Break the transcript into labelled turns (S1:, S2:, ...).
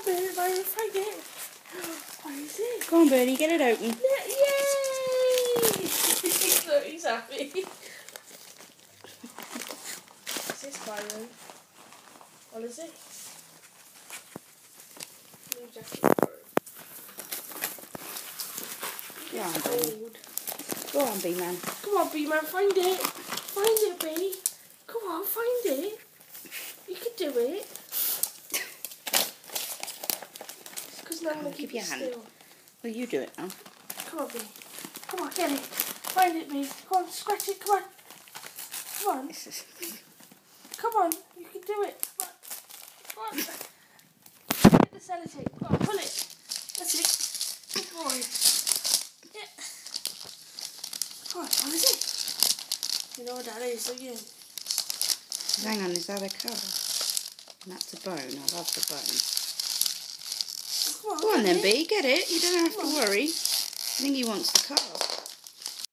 S1: Birdie, find it. What is it?
S2: Go on, Birdie, get it open.
S1: Yay! Look, he's happy. Is this Byron? What is it? Blue jacket.
S2: Go on, Birdie. Go on, B-Man.
S1: Come on, B-Man, find it. Find it, B. Come on, find it. You can do it. Because now I'm going to keep
S2: your
S1: it
S2: hand.
S1: still.
S2: Well, you do it now.
S1: Come on, B. Come on, get it. Find it, B. Come on, scratch it. Come on. Come on. Come on. You can do it. Come on. Come on. Get the sellotape. Come on, pull it. That's it. Good boy. Yeah. Come on, what is it? You know what that is, don't you?
S2: Hang on, is that a car? And that's a bone. I love the bone.
S1: Come on,
S2: Go on then, B, get it. You don't have to worry. I think he wants the car.